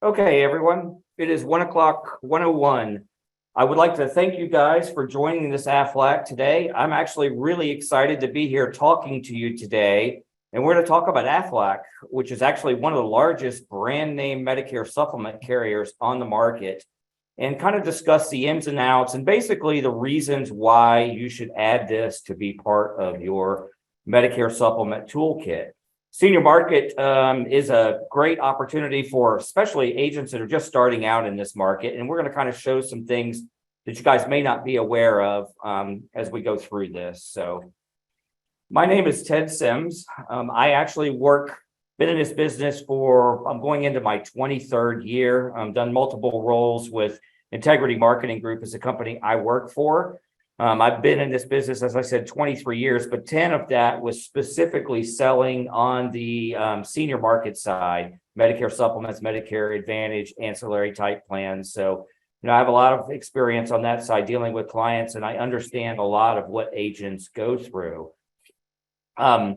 Okay, everyone, it is 1 o'clock, 1:01. I would like to thank you guys for joining this Aflac today. I'm actually really excited to be here talking to you today. And we're going to talk about Aflac, which is actually one of the largest brand name Medicare supplement carriers on the market, and kind of discuss the ins and outs and basically the reasons why you should add this to be part of your Medicare supplement toolkit. Senior market is a great opportunity for especially agents that are just starting out in this market. And we're going to kind of show some things that you guys may not be aware of as we go through this. So my name is Ted Sims. I actually been in this business I'm going into my 23rd year. I've done multiple roles with Integrity Marketing Group as a company I work for. I've been in this business, as I said, 23 years, but 10 of that was specifically selling on the senior market side, Medicare supplements, Medicare Advantage, ancillary type plans. So, I have a lot of experience on that side dealing with clients, and I understand a lot of what agents go through. I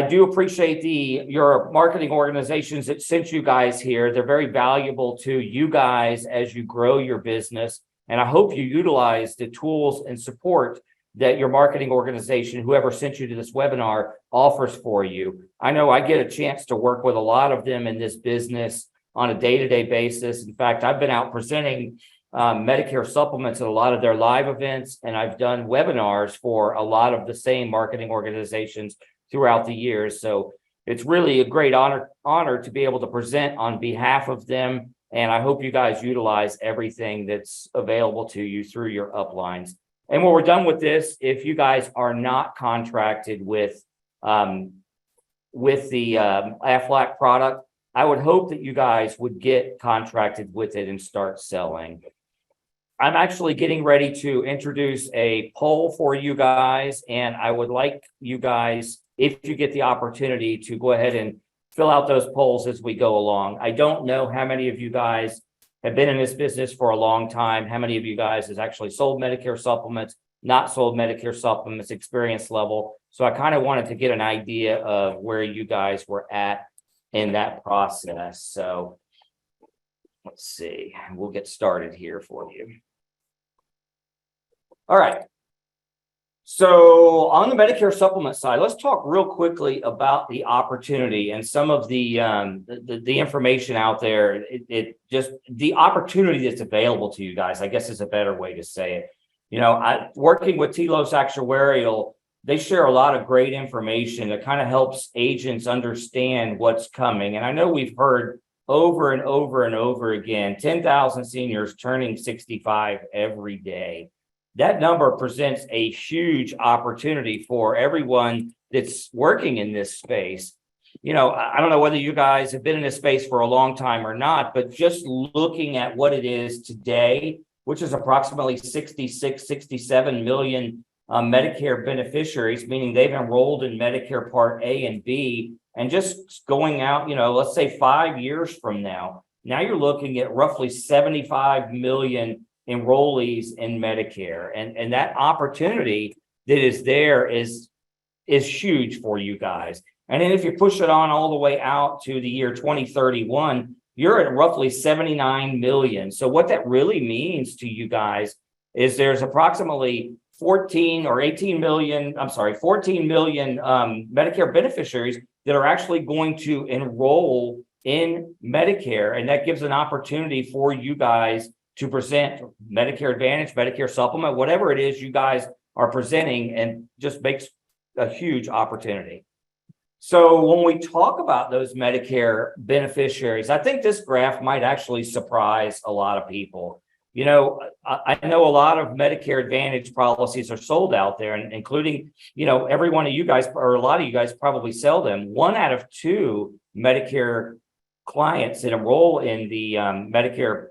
do appreciate your marketing organizations that sent you guys here. They're very valuable to you guys as you grow your business. And I hope you utilize the tools and support that your marketing organization, whoever sent you to this webinar, offers for you. I know I get a chance to work with a lot of them in this business on a day-to-day basis. In fact, I've been out presenting Medicare supplements at a lot of their live events, and I've done webinars for a lot of the same marketing organizations throughout the years. So it's really a great honor to be able to present on behalf of them. And I hope you guys utilize everything that's available to you through your uplines. And when we're done with this, if you guys are not contracted with the Aflac product, I would hope that you guys would get contracted with it and start selling. I'm actually getting ready to introduce a poll for you guys, and I would like you guys, if you get the opportunity, to go ahead and fill out those polls as we go along. I don't know how many of you guys have been in this business for a long time, how many of you guys has actually sold Medicare supplements, not sold Medicare supplements, experience level. So I kind of wanted to get an idea of where you guys were at in that process. So let's see, we'll get started here for you. All right. So on the Medicare supplement side, let's talk real quickly about the opportunity and some of the information out there. It just the opportunity that's available to you guys, I guess, is a better way to say it. Working with Telos Actuarial, they share a lot of great information that kind of helps agents understand what's coming. And I know we've heard over and over and over again, 10,000 seniors turning 65 every day. That number presents a huge opportunity for everyone that's working in this space. I don't know whether you guys have been in this space for a long time or not, but just looking at what it is today, which is approximately 66, 67 million Medicare beneficiaries, meaning they've enrolled in Medicare Part A and B, and just going out, let's say 5 years from now you're looking at roughly 75 million enrollees in Medicare, and that opportunity that is there is huge for you guys. And then if you push it on all the way out to the year 2031, you're at roughly 79 million. So what that really means to you guys is there's approximately 14 million Medicare beneficiaries that are actually going to enroll in Medicare, and that gives an opportunity for you guys to present Medicare Advantage, Medicare Supplement, whatever it is you guys are presenting, and just makes a huge opportunity. So when we talk about those Medicare beneficiaries, I think this graph might actually surprise a lot of people. I know a lot of Medicare Advantage policies are sold out there, and including, every one of you guys, or a lot of you guys probably sell them. 1 out of 2 Medicare clients that enroll in the Medicare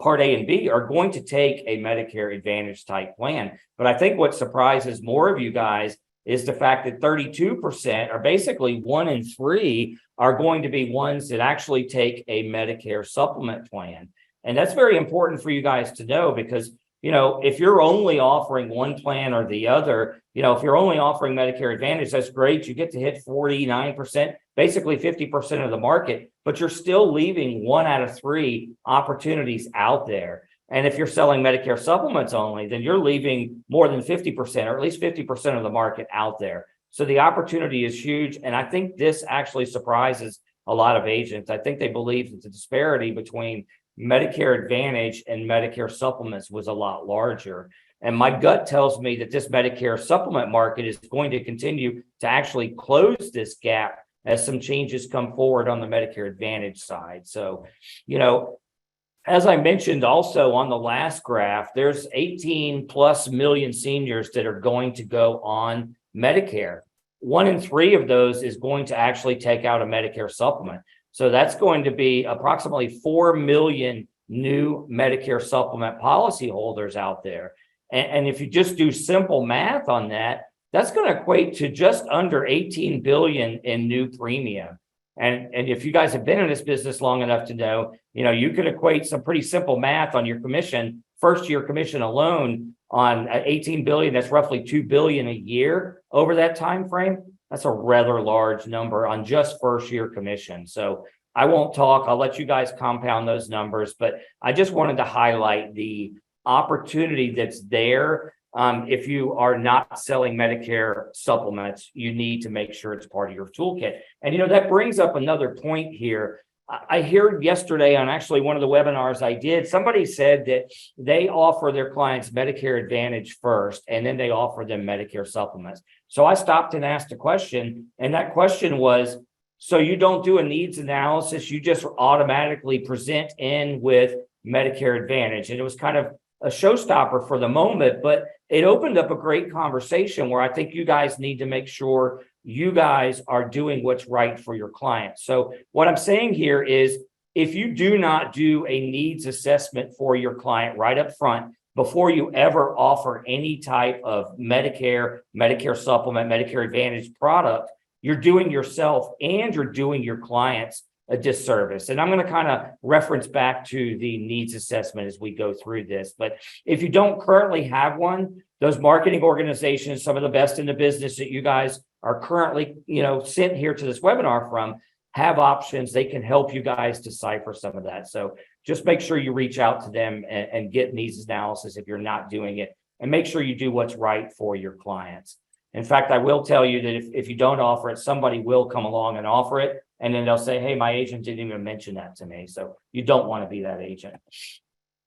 Part A and B are going to take a Medicare Advantage type plan. But I think what surprises more of you guys is the fact that 32%, or basically 1 in 3, are going to be ones that actually take a Medicare supplement plan. And that's very important for you guys to know, because if you're only offering one plan or the other, if you're only offering Medicare Advantage, that's great. You get to hit 49%, basically 50% of the market, but you're still leaving 1 out of 3 opportunities out there. And if you're selling Medicare supplements only, then you're leaving more than 50%, or at least 50% of the market out there. So the opportunity is huge. And I think this actually surprises a lot of agents. I think they believe that the disparity between Medicare Advantage and Medicare supplements was a lot larger. And my gut tells me that this Medicare supplement market is going to continue to actually close this gap as some changes come forward on the Medicare Advantage side. So, as I mentioned also on the last graph, there's 18 plus million seniors that are going to go on Medicare. 1 in 3 of those is going to actually take out a Medicare supplement. So that's going to be approximately 4 million new Medicare supplement policyholders out there. And if you just do simple math on that, that's going to equate to just under 18 billion in new premium. And if you guys have been in this business long enough to know, you could equate some pretty simple math on your commission, first year commission alone on 18 billion. That's roughly 2 billion a year over that time frame. That's a rather large number on just first year commission. So I won't talk. I'll let you guys compound those numbers, but I just wanted to highlight the opportunity that's there. If you are not selling Medicare supplements, you need to make sure it's part of your toolkit. And, that brings up another point here. I heard yesterday on actually one of the webinars I did, somebody said that they offer their clients Medicare Advantage first, and then they offer them Medicare supplements. So I stopped and asked a question, and that question was, so you don't do a needs analysis, you just automatically present in with Medicare Advantage. And it was kind of a showstopper for the moment, but it opened up a great conversation where I think you guys need to make sure you guys are doing what's right for your clients. So what I'm saying here is, if you do not do a needs assessment for your client right up front before you ever offer any type of Medicare supplement, Medicare Advantage product, you're doing yourself and you're doing your clients a disservice. And I'm going to kind of reference back to the needs assessment as we go through this. But if you don't currently have one, those marketing organizations, some of the best in the business that you guys are currently, sent here to this webinar from, have options. They can help you guys decipher some of that. So just make sure you reach out to them and get needs analysis if you're not doing it, and make sure you do what's right for your clients. In fact, I will tell you that if you don't offer it, somebody will come along and offer it. And then they'll say, hey, my agent didn't even mention that to me. So you don't want to be that agent.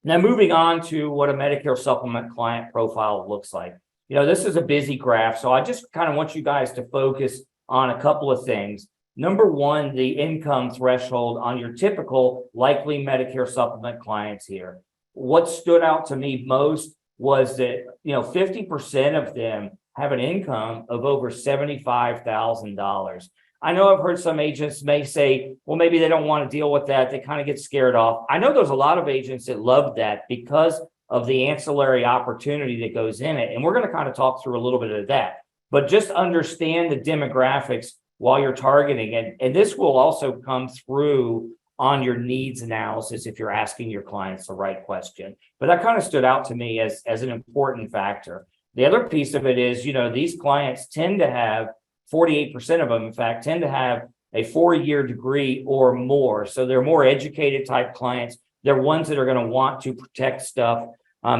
Now, moving on to what a Medicare supplement client profile looks like. This is a busy graph. So I just kind of want you guys to focus on a couple of things. Number one, the income threshold on your typical likely Medicare supplement clients here. What stood out to me most was that, 50% of them have an income of over $75,000. I know I've heard some agents may say, well, maybe they don't want to deal with that. They kind of get scared off. I know there's a lot of agents that love that because of the ancillary opportunity that goes in it. And we're going to kind of talk through a little bit of that. But just understand the demographics while you're targeting it. And this will also come through on your needs analysis if you're asking your clients the right question. But that kind of stood out to me as an important factor. The other piece of it is, these clients tend to have 48% of them, in fact, tend to have a 4-year degree or more. So they're more educated type clients. They're ones that are going to want to protect stuff.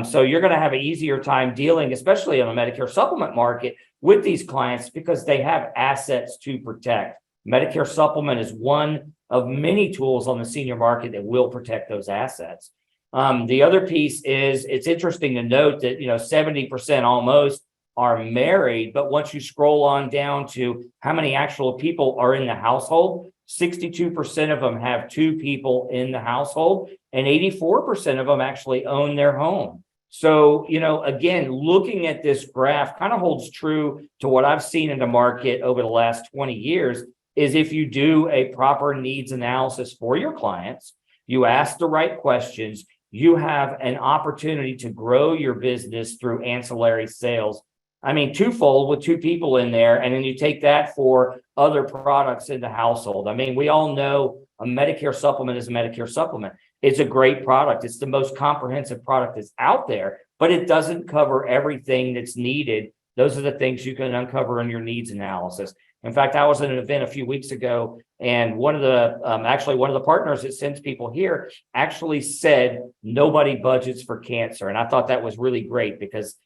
So you're going to have an easier time dealing, especially on the Medicare supplement market, with these clients because they have assets to protect. Medicare supplement is one of many tools on the senior market that will protect those assets. The other piece is, it's interesting to note that, 70% almost are married, but once you scroll on down to how many actual people are in the household, 62% of them have 2 people in the household, and 84% of them actually own their home. So, again, looking at this graph kind of holds true to what I've seen in the market over the last 20 years, is if you do a proper needs analysis for your clients, you ask the right questions, you have an opportunity to grow your business through ancillary sales. I mean, twofold with 2 people in there, and then you take that for other products in the household. I mean, we all know a Medicare supplement is a Medicare supplement. It's a great product. It's the most comprehensive product that's out there. but it doesn't cover everything that's needed. Those are the things you can uncover in your needs analysis. In fact, I was at an event a few weeks ago, and one of the partners that sends people here actually said nobody budgets for cancer. And I thought that was really great because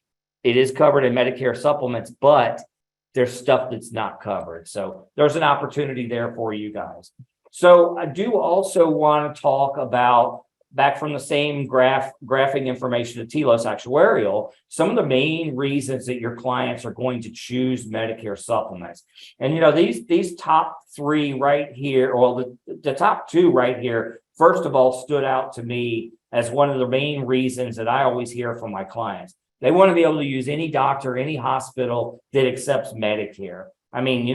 it is covered in Medicare supplements, but there's stuff that's not covered. So there's an opportunity there for you guys. So I do also want to talk about, back from the same graphing information to Telos Actuarial, some of the main reasons that your clients are going to choose Medicare supplements. And these top three right here, or the top two right here, first of all, stood out to me as one of the main reasons that I always hear from my clients. They want to be able to use any doctor, any hospital that accepts Medicare. I mean,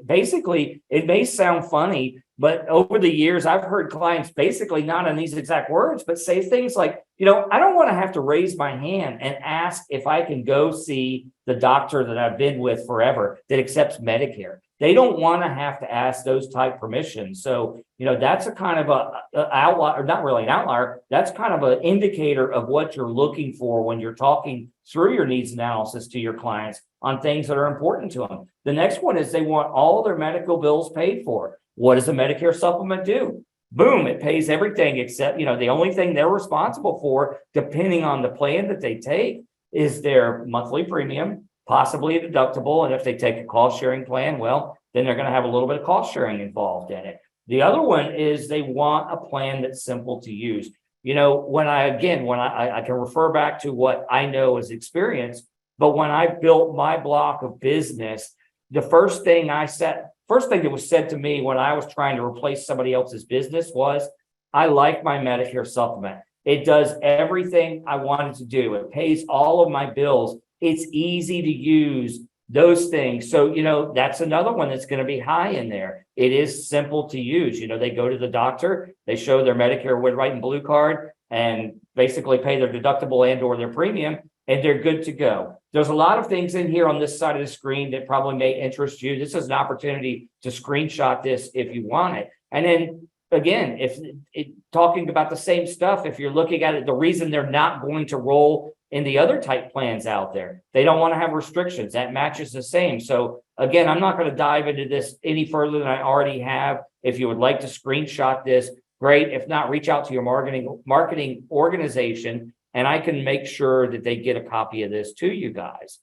basically, it may sound funny, but over the years, I've heard clients basically not in these exact words, but say things like, I don't want to have to raise my hand and ask if I can go see the doctor that I've been with forever that accepts Medicare. They don't want to have to ask those type permissions. So, that's a kind of a outlier, or not really an outlier. That's kind of an indicator of what you're looking for when you're talking through your needs analysis to your clients on things that are important to them. The next one is they want all their medical bills paid for. What does a Medicare supplement do? Boom, it pays everything except, the only thing they're responsible for, depending on the plan that they take, is their monthly premium, possibly a deductible. And if they take a cost sharing plan, well, then they're going to have a little bit of cost sharing involved in it. The other one is they want a plan that's simple to use. When I can refer back to what I know as experience, but when I built my block of business, the first thing that was said to me when I was trying to replace somebody else's business was, I like my Medicare supplement. It does everything I wanted to do. It pays all of my bills. It's easy to use, those things. So, that's another one that's going to be high in there. It is simple to use. They go to the doctor, they show their Medicare Red, White, and Blue card, and basically pay their deductible and or their premium, and they're good to go. There's a lot of things in here on this side of the screen that probably may interest you. This is an opportunity to screenshot this if you want it. And then again, talking about the same stuff, if you're looking at it, the reason they're not going to roll in the other type plans out there, they don't want to have restrictions. That matches the same. So again, I'm not going to dive into this any further than I already have. If you would like to screenshot this, great. If not, reach out to your marketing organization, and I can make sure that they get a copy of this to you guys.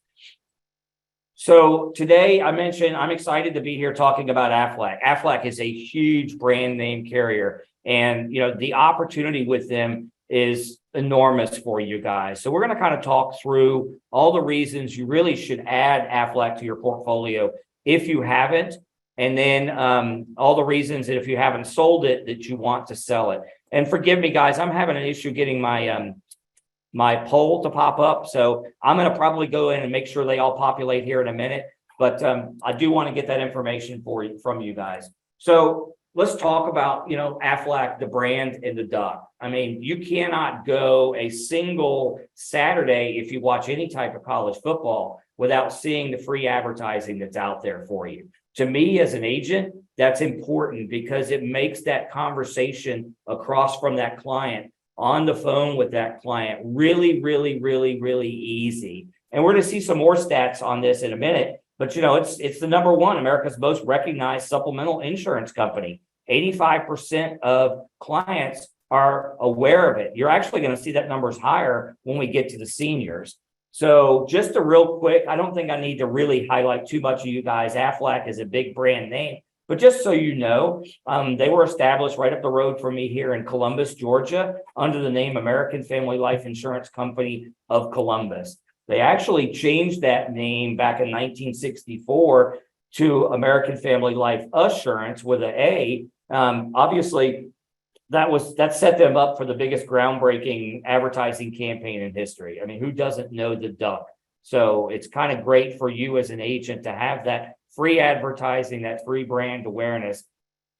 So today I mentioned I'm excited to be here talking about Aflac. Aflac is a huge brand name carrier, and the opportunity with them is enormous for you guys. So we're going to kind of talk through all the reasons you really should add Aflac to your portfolio if you haven't, and then all the reasons that if you haven't sold it that you want to sell it. And forgive me, guys, I'm having an issue getting my poll to pop up. So I'm going to probably go in and make sure they all populate here in a minute. But I do want to get that information from you guys. So let's talk about, Aflac, the brand, and the duck. I mean, you cannot go a single Saturday if you watch any type of college football without seeing the free advertising that's out there for you. To me, as an agent, that's important because it makes that conversation across from that client on the phone with that client really, really, really, really easy. And we're going to see some more stats on this in a minute, but it's the number one, America's most recognized supplemental insurance company. 85% of clients are aware of it. You're actually going to see that number's higher when we get to the seniors. So just a real quick, I don't think I need to really highlight too much of you guys. Aflac is a big brand name. But just so you know, they were established right up the road from me here in Columbus, Georgia, under the name American Family Life Insurance Company of Columbus. They actually changed that name back in 1964 to American Family Life Assurance with an A. Obviously, that set them up for the biggest groundbreaking advertising campaign in history. I mean, who doesn't know the duck? So it's kind of great for you as an agent to have that free advertising, that free brand awareness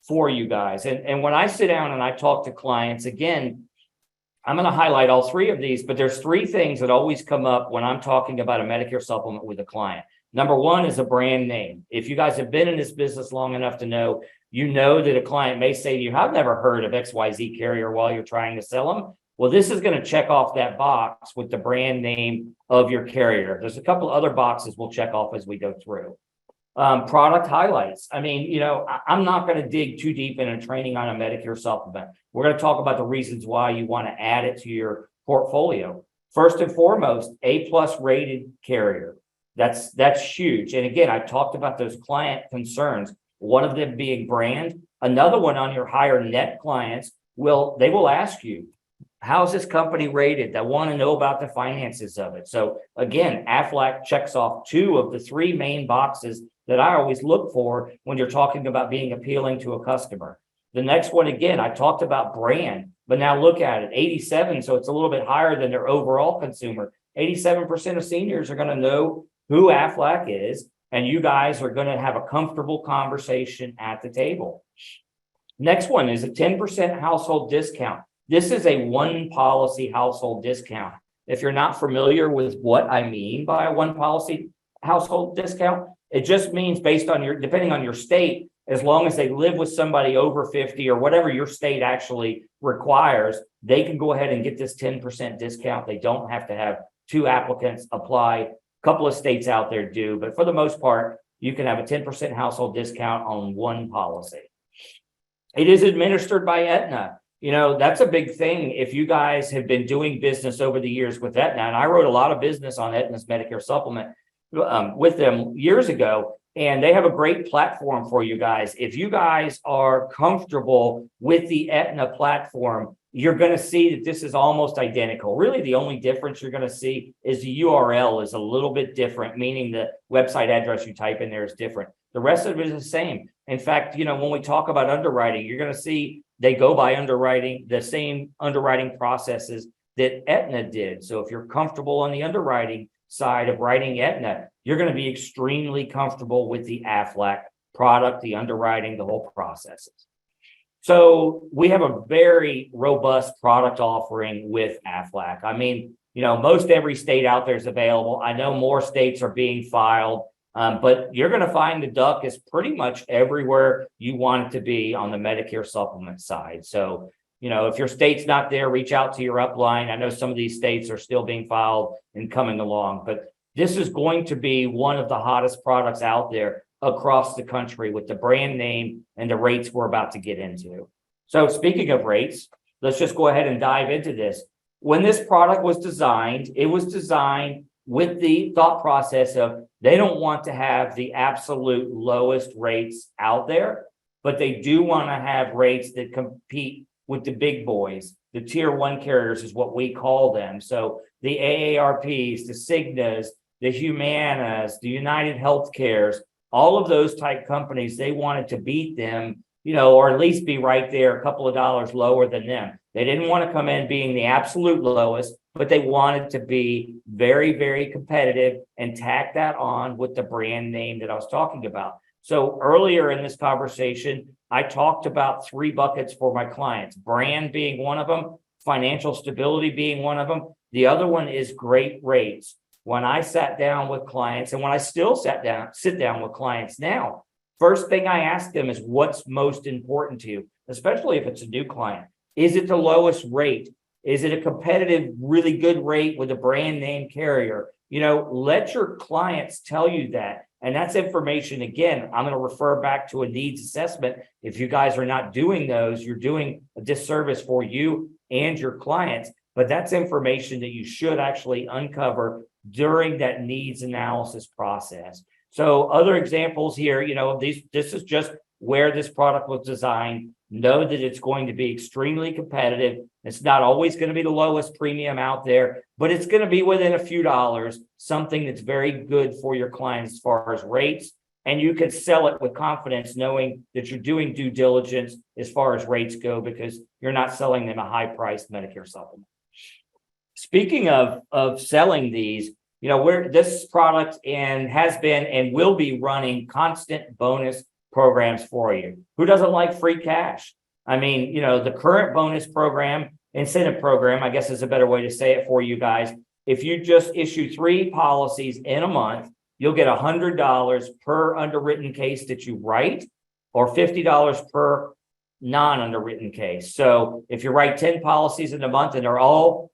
for you guys. And when I sit down and I talk to clients, again, I'm going to highlight all three of these, but there's three things that always come up when I'm talking about a Medicare supplement with a client. Number one is a brand name. If you guys have been in this business long enough to know, that a client may say to you, I've never heard of XYZ carrier while you're trying to sell them. Well, this is going to check off that box with the brand name of your carrier. There's a couple other boxes we'll check off as we go through. Product highlights. I mean, I'm not going to dig too deep into training on a Medicare supplement. We're going to talk about the reasons why you want to add it to your portfolio. First and foremost, A+ rated carrier. That's huge. And again, I talked about those client concerns. One of them being brand. Another one on your higher net clients they will ask you, how's this company rated? They want to know about the finances of it. So again, Aflac checks off 2 of the 3 main boxes that I always look for when you're talking about being appealing to a customer. The next one, again, I talked about brand, but now look at it, 87. So it's a little bit higher than their overall consumer. 87% of seniors are going to know who Aflac is, and you guys are going to have a comfortable conversation at the table. Next one is a 10% household discount. This is a 1 policy household discount. If you're not familiar with what I mean by a 1 policy household discount, it just means based on depending on your state, as long as they live with somebody over 50 or whatever your state actually requires, they can go ahead and get this 10% discount. They don't have to have 2 applicants apply. A couple of states out there do, but for the most part, you can have a 10% household discount on 1 policy. It is administered by Aetna. That's a big thing. If you guys have been doing business over the years with Aetna, and I wrote a lot of business on Aetna's Medicare supplement with them years ago, and they have a great platform for you guys. If you guys are comfortable with the Aetna platform, you're going to see that this is almost identical. Really, the only difference you're going to see is the URL is a little bit different, meaning the website address you type in there is different. The rest of it is the same. In fact, when we talk about underwriting, you're going to see they go by underwriting, the same underwriting processes that Aetna did. So if you're comfortable on the underwriting side of writing Aetna, you're going to be extremely comfortable with the Aflac product, the underwriting, the whole processes. So we have a very robust product offering with Aflac. I mean, most every state out there is available. I know more states are being filed, but you're going to find the duck is pretty much everywhere you want it to be on the Medicare supplement side. So, if your state's not there, reach out to your upline. I know some of these states are still being filed and coming along, but this is going to be one of the hottest products out there across the country with the brand name and the rates we're about to get into. So speaking of rates, let's just go ahead and dive into this. When this product was designed, it was designed with the thought process of they don't want to have the absolute lowest rates out there, but they do want to have rates that compete with the big boys. The tier 1 carriers is what we call them. So the AARPs, the Cignas, the Humanas, the United Healthcares, all of those type companies, they wanted to beat them, or at least be right there, a couple of dollars lower than them. They didn't want to come in being the absolute lowest, but they wanted to be very, very competitive and tack that on with the brand name that I was talking about. So earlier in this conversation, I talked about 3 buckets for my clients, brand being one of them, financial stability being one of them. The other one is great rates. When I sat down with clients, and when I still sit down with clients now, first thing I ask them is what's most important to you, especially if it's a new client. Is it the lowest rate? Is it a competitive, really good rate with a brand name carrier? Let your clients tell you that. And that's information, again, I'm going to refer back to a needs assessment. If you guys are not doing those, you're doing a disservice for you and your clients. But that's information that you should actually uncover during that needs analysis process. So other examples here, this is just where this product was designed. Know that it's going to be extremely competitive. It's not always going to be the lowest premium out there, but it's going to be within a few dollars, something that's very good for your clients as far as rates. And you can sell it with confidence, knowing that you're doing due diligence as far as rates go, because you're not selling them a high-priced Medicare supplement. Speaking of selling these, this product and has been and will be running constant bonus programs for you. Who doesn't like free cash? I mean, the current bonus program, incentive program, I guess is a better way to say it for you guys. If you just issue 3 policies in a month, you'll get $100 per underwritten case that you write, or $50 per non-underwritten case. So if you write 10 policies in a month and they're all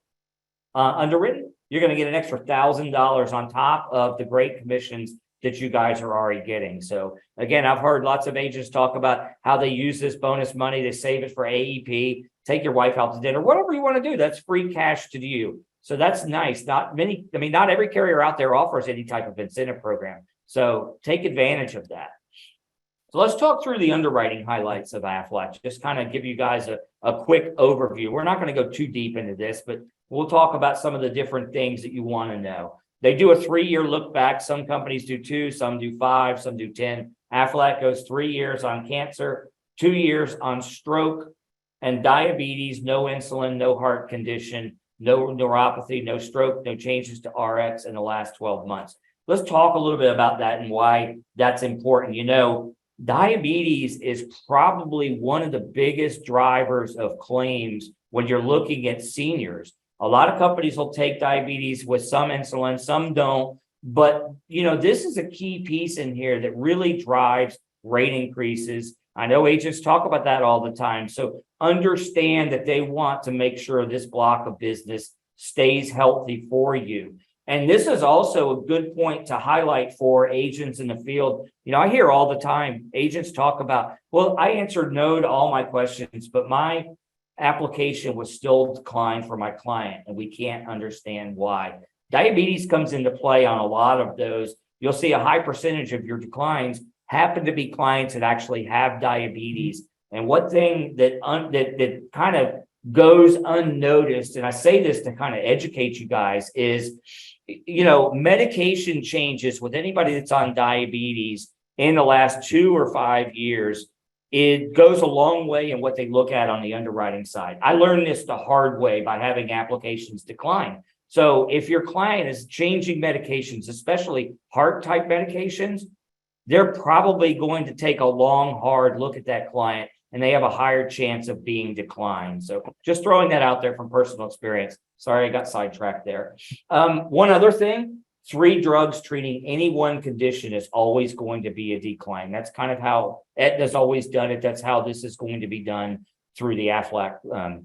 underwritten, you're going to get an extra $1,000 on top of the great commissions that you guys are already getting. So again, I've heard lots of agents talk about how they use this bonus money. They save it for AEP, take your wife out to dinner, whatever you want to do. That's free cash to you. So that's nice. Not every carrier out there offers any type of incentive program. So take advantage of that. So let's talk through the underwriting highlights of Aflac. Just kind of give you guys a quick overview. We're not going to go too deep into this, but we'll talk about some of the different things that you want to know. They do a 3-year look back. Some companies do 2, some do 5, some do 10. Aflac goes 3 years on cancer, 2 years on stroke and diabetes, no insulin, no heart condition, no neuropathy, no stroke, no changes to RX in the last 12 months. Let's talk a little bit about that and why that's important. You know, diabetes is probably one of the biggest drivers of claims when you're looking at seniors. A lot of companies will take diabetes with some insulin, some don't. But, you know, this is a key piece in here that really drives rate increases. I know agents talk about that all the time. So understand that they want to make sure this block of business stays healthy for you. And this is also a good point to highlight for agents in the field. You know, I hear all the time agents talk about, well, I answered no to all my questions, but my application was still declined for my client, and we can't understand why. Diabetes comes into play on a lot of those. You'll see a high percentage of your declines happen to be clients that actually have diabetes. And one thing that kind of goes unnoticed, and I say this to kind of educate you guys, is, you know, medication changes with anybody that's on diabetes in the last 2 or 5 years. It goes a long way in what they look at on the underwriting side. I learned this the hard way by having applications decline. So if your client is changing medications, especially heart type medications, they're probably going to take a long, hard look at that client, and they have a higher chance of being declined. So just throwing that out there from personal experience. Sorry, I got sidetracked there. One other thing, 3 drugs treating any one condition is always going to be a decline. That's kind of how Aetna's always done it. That's how this is going to be done through the Aflac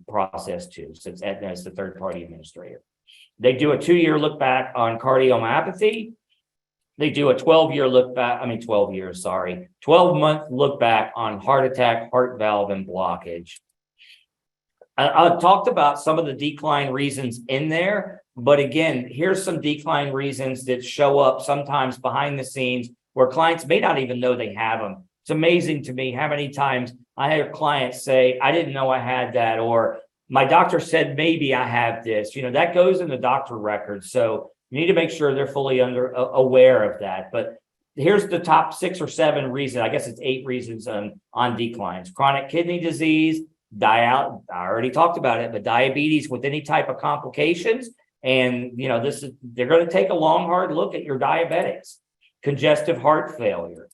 process too, since Aetna is the third-party administrator. They do a 2-year look back on cardiomyopathy. They do a 12-year look back, 12-month look back on heart attack, heart valve, and blockage. I talked about some of the decline reasons in there, but again, here's some decline reasons that show up sometimes behind the scenes where clients may not even know they have them. It's amazing to me how many times I had clients say, I didn't know I had that, or my doctor said maybe I have this. You know, that goes in the doctor records. So you need to make sure they're fully aware of that. But here's the top 6 or 7 reasons. I guess it's 8 reasons on declines. Chronic kidney disease, I already talked about it, but diabetes with any type of complications. And, you know, they're going to take a long, hard look at your diabetics. Congestive heart failure,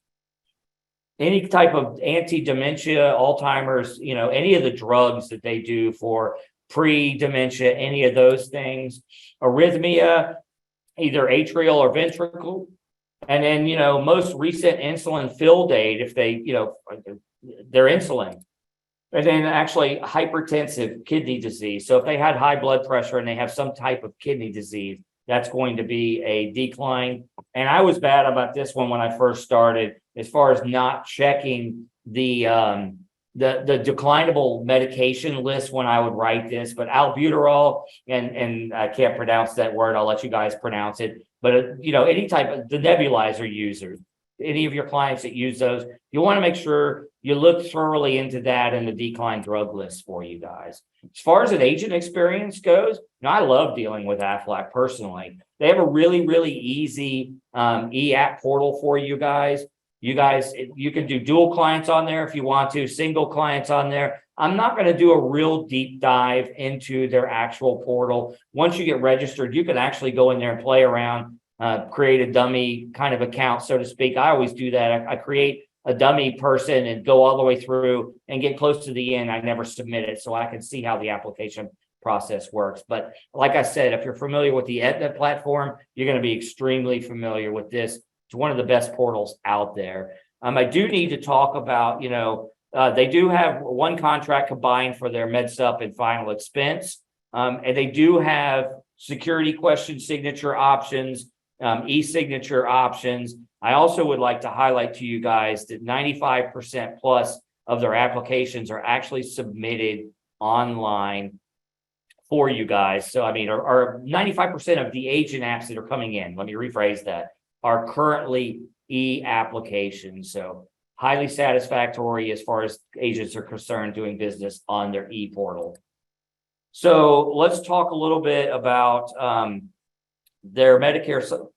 any type of anti-dementia, Alzheimer's, you know, any of the drugs that they do for pre-dementia, any of those things, arrhythmia, either atrial or ventricle. And then, you know, most recent insulin fill date, if they, you know, their insulin. And then actually hypertensive kidney disease. So if they had high blood pressure and they have some type of kidney disease, that's going to be a decline. And I was bad about this one when I first started, as far as not checking the declinable medication list when I would write this. But albuterol, and I can't pronounce that word, I'll let you guys pronounce it. But you know, any type of the nebulizer users, any of your clients that use those, you want to make sure you look thoroughly into that and the decline drug list for you guys. As far as an agent experience goes, you know, I love dealing with Aflac personally. They have a really, really easy e-app portal for you guys. You can do dual clients on there if you want to, single clients on there. I'm not going to do a real deep dive into their actual portal. Once you get registered, you can actually go in there and play around, create a dummy kind of account, so to speak. I always do that. I create a dummy person and go all the way through and get close to the end. I never submit it, so I can see how the application process works. But like I said, if you're familiar with the Aetna platform, you're going to be extremely familiar with this. It's one of the best portals out there. I do need to talk about, you know, They do have one contract combined for their MedSup and final expense. And they do have security question signature options, e-signature options. I also would like to highlight to you guys that 95% plus of their applications are actually submitted online for you guys. So, I mean, are 95% of the agent apps that are coming in, let me rephrase that, are currently e-applications. So highly satisfactory as far as agents are concerned doing business on their e-portal. So let's talk a little bit about their Medicare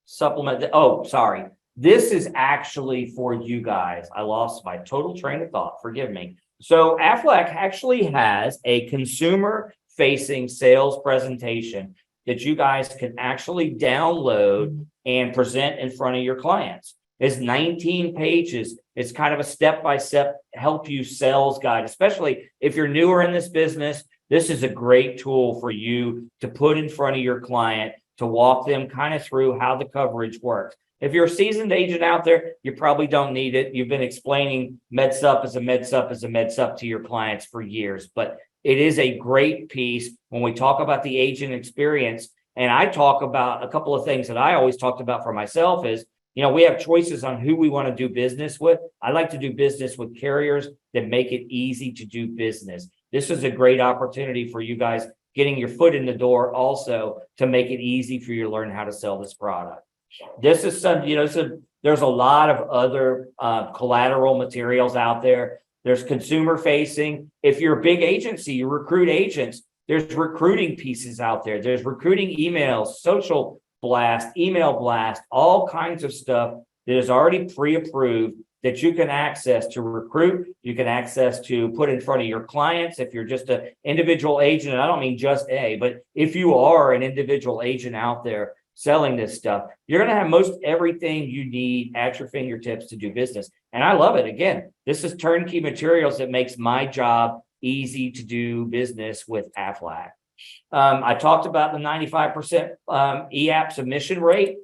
supplement. Oh, sorry. This is actually for you guys. I lost my total train of thought. Forgive me. So Aflac actually has a consumer-facing sales presentation that you guys can actually download and present in front of your clients. It's 19 pages. It's kind of a step-by-step help you sales guide, especially if you're newer in this business. This is a great tool for you to put in front of your client to walk them kind of through how the coverage works. If you're a seasoned agent out there, you probably don't need it. You've been explaining MedSup as a MedSup as a MedSup to your clients for years, but it is a great piece when we talk about the agent experience. And I talk about a couple of things that I always talked about for myself is, you know, we have choices on who we want to do business with. I like to do business with carriers that make it easy to do business. This is a great opportunity for you guys getting your foot in the door also to make it easy for you to learn how to sell this product. This is some, you know, there's a lot of other collateral materials out there. There's consumer facing. If you're a big agency, you recruit agents. There's recruiting pieces out there. There's recruiting emails, social blast, email blast, all kinds of stuff that is already pre-approved that you can access to recruit. You can access to put in front of your clients. If you're just an individual agent, and I don't mean just but if you are an individual agent out there selling this stuff, you're going to have most everything you need at your fingertips to do business. And I love it. Again, this is turnkey materials that makes my job easy to do business with Aflac. I talked about the 95% e-app submission rate.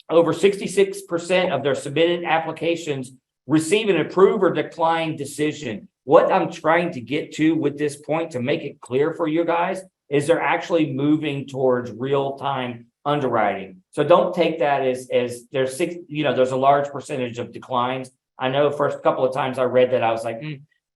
Over 66% of their submitted applications receive an approve or decline decision. What I'm trying to get to with this point to make it clear for you guys is they're actually moving towards real-time underwriting. So don't take that as there's there's a large percentage of declines. I know first couple of times I read that, I was like,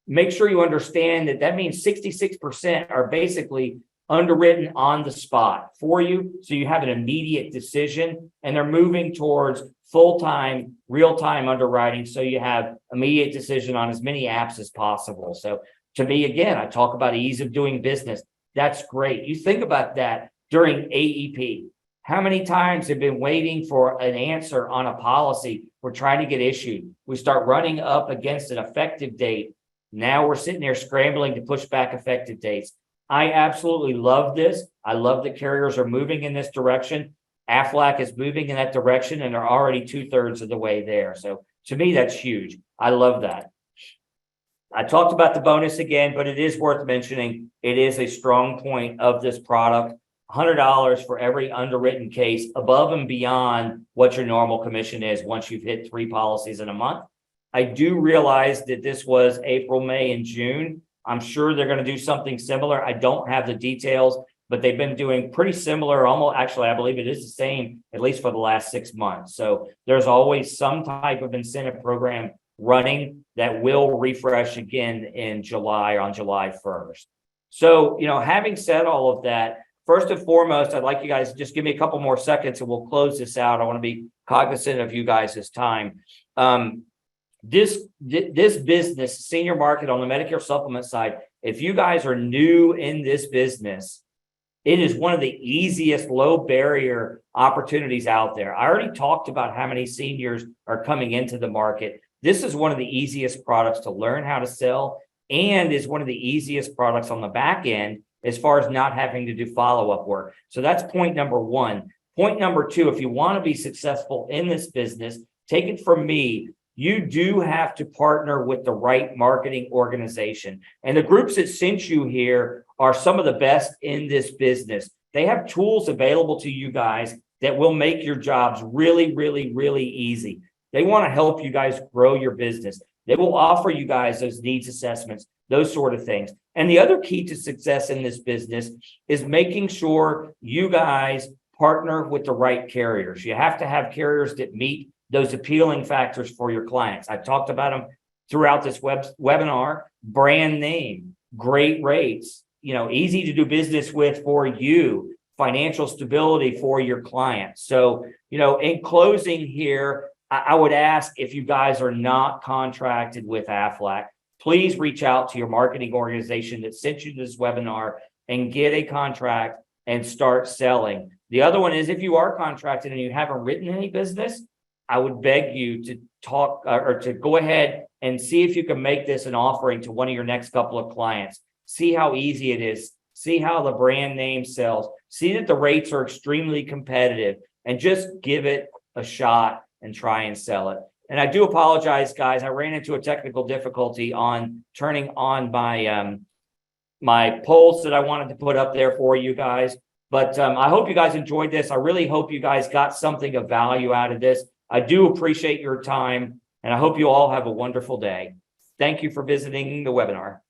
make sure you understand that means 66% are basically underwritten on the spot for you. So you have an immediate decision, and they're moving towards full-time, real-time underwriting. So you have immediate decision on as many apps as possible. So to me, again, I talk about ease of doing business. That's great. You think about that during AEP. How many times have been waiting for an answer on a policy we're trying to get issued? We start running up against an effective date. Now we're sitting there scrambling to push back effective dates. I absolutely love this. I love that carriers are moving in this direction. Aflac is moving in that direction, and they're already 2/3 of the way there. So to me, that's huge. I love that. I talked about the bonus again, but it is worth mentioning. It is a strong point of this product. $100 for every underwritten case above and beyond what your normal commission is once you've hit 3 policies in a month. I do realize that this was April, May, and June. I'm sure they're going to do something similar. I don't have the details, but they've been doing pretty similar. Almost, actually, I believe it is the same, at least for the last 6 months. So there's always some type of incentive program running that will refresh again in July, on July 1st. So, having said all of that, first and foremost, I'd like you guys to just give me a couple more seconds and we'll close this out. I want to be cognizant of you guys' time. This business, senior market on the Medicare supplement side, if you guys are new in this business, it is one of the easiest low barrier opportunities out there. I already talked about how many seniors are coming into the market. This is one of the easiest products to learn how to sell, and is one of the easiest products on the back end as far as not having to do follow-up work. So that's point number one. Point number two, if you want to be successful in this business, take it from me, you do have to partner with the right marketing organization. And the groups that sent you here are some of the best in this business. They have tools available to you guys that will make your jobs really, really, really easy. They want to help you guys grow your business. They will offer you guys those needs assessments, those sort of things. And the other key to success in this business is making sure you guys partner with the right carriers. You have to have carriers that meet those appealing factors for your clients. I've talked about them throughout this webinar. Brand name, great rates, easy to do business with for you, financial stability for your clients. So, in closing here, I would ask, if you guys are not contracted with Aflac, please reach out to your marketing organization that sent you this webinar and get a contract and start selling. The other one is, if you are contracted and you haven't written any business, I would beg you to talk or to go ahead and see if you can make this an offering to one of your next couple of clients. See how easy it is. See how the brand name sells. See that the rates are extremely competitive, and just give it a shot and try and sell it. And I do apologize, guys. I ran into a technical difficulty on turning on my my polls that I wanted to put up there for you guys. But I hope you guys enjoyed this. I really hope you guys got something of value out of this. I do appreciate your time, and I hope you all have a wonderful day. Thank you for visiting the webinar.